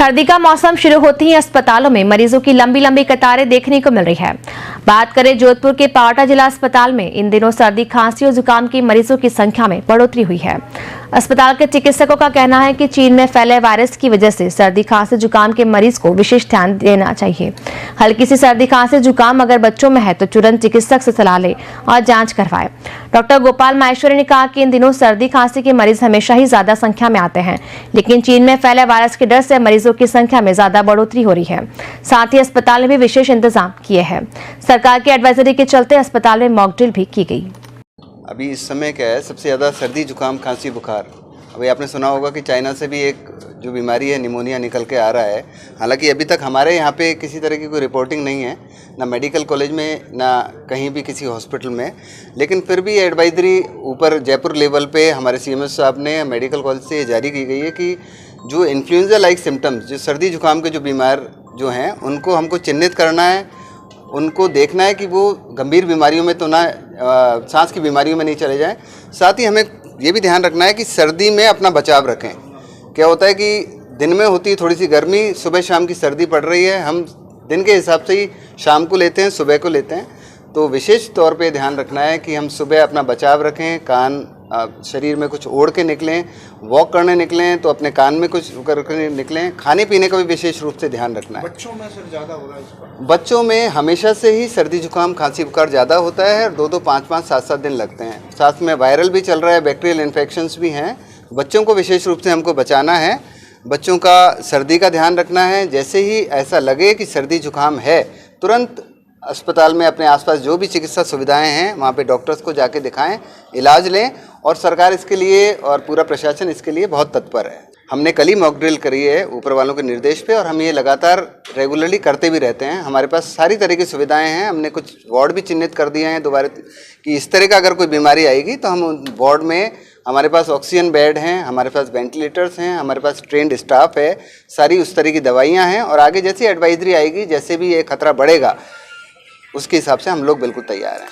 सर्दी का मौसम शुरू होते ही अस्पतालों में मरीजों की लंबी लंबी कतारें देखने को मिल रही है। बात करें जोधपुर के पावटा जिला अस्पताल में इन दिनों सर्दी, खांसी और जुकाम की मरीजों की संख्या में बढ़ोतरी हुई है। अस्पताल के चिकित्सकों का कहना है कि चीन में फैले वायरस की वजह से सर्दी, खांसी, जुकाम के मरीज को विशेष ध्यान देना चाहिए। हल्की सी सर्दी, खांसी, जुकाम अगर बच्चों में है तो तुरंत चिकित्सक से सलाह लें और जांच करवाएं। डॉक्टर गोपाल माहेश्वरी ने कहा कि इन दिनों सर्दी, खांसी के मरीज हमेशा ही ज्यादा संख्या में आते हैं, लेकिन चीन में फैले वायरस के डर से मरीजों की संख्या में ज्यादा बढ़ोतरी हो रही है। साथ ही अस्पताल में भी विशेष इंतजाम किए हैं। सरकार की एडवाइजरी के चलते अस्पताल में मॉक ड्रिल भी की गई। अभी इस समय क्या है, सबसे ज़्यादा सर्दी, जुकाम, खांसी, बुखार। अभी आपने सुना होगा कि चाइना से भी एक जो बीमारी है, निमोनिया, निकल के आ रहा है। हालांकि अभी तक हमारे यहाँ पे किसी तरह की कोई रिपोर्टिंग नहीं है, ना मेडिकल कॉलेज में, ना कहीं भी किसी हॉस्पिटल में। लेकिन फिर भी एडवाइजरी ऊपर जयपुर लेवल पे हमारे CMS साहब ने मेडिकल कॉलेज से जारी की गई है कि जो इन्फ्लुएंजा लाइक सिम्टम्स, जो सर्दी जुकाम के जो बीमार जो हैं, उनको हमको चिन्हित करना है, उनको देखना है कि वो गंभीर बीमारियों में तो ना, सांस की बीमारियों में नहीं चले जाएं। साथ ही हमें ये भी ध्यान रखना है कि सर्दी में अपना बचाव रखें। क्या होता है कि दिन में होती है थोड़ी सी गर्मी, सुबह शाम की सर्दी पड़ रही है, हम दिन के हिसाब से ही शाम को लेते हैं, सुबह को लेते हैं। तो विशेष तौर पे ध्यान रखना है कि हम सुबह अपना बचाव रखें, कान शरीर में कुछ ओढ़ के निकलें, वॉक करने निकलें तो अपने कान में कुछ करके निकलें। खाने पीने का भी विशेष रूप से ध्यान रखना है। बच्चों में सर ज़्यादा हो रहा है इसका? बच्चों में हमेशा से ही सर्दी, जुकाम, खांसी, बुखार ज़्यादा होता है और 2-2, 5-5, 7-7 दिन लगते हैं। साथ में वायरल भी चल रहा है, बैक्टीरियल इन्फेक्शंस भी हैं। बच्चों को विशेष रूप से हमको बचाना है, बच्चों का सर्दी का ध्यान रखना है। जैसे ही ऐसा लगे कि सर्दी जुकाम है, तुरंत अस्पताल में अपने आसपास जो भी चिकित्सा सुविधाएं हैं वहाँ पे डॉक्टर्स को जाके दिखाएं, इलाज लें। और सरकार इसके लिए और पूरा प्रशासन इसके लिए बहुत तत्पर है। हमने कल ही मॉक ड्रिल करी है ऊपर वालों के निर्देश पे, और हम ये लगातार रेगुलरली करते भी रहते हैं। हमारे पास सारी तरह की सुविधाएं हैं। हमने कुछ वार्ड भी चिन्हित कर दिए हैं दोबारा कि इस तरह का अगर कोई बीमारी आएगी तो हम उन वार्ड में, हमारे पास ऑक्सीजन बेड हैं, हमारे पास वेंटिलेटर्स हैं, हमारे पास ट्रेंड स्टाफ है, सारी उस तरह की दवाइयाँ हैं। और आगे जैसी एडवाइजरी आएगी, जैसे भी ये खतरा बढ़ेगा, उसके हिसाब से हम लोग बिल्कुल तैयार हैं।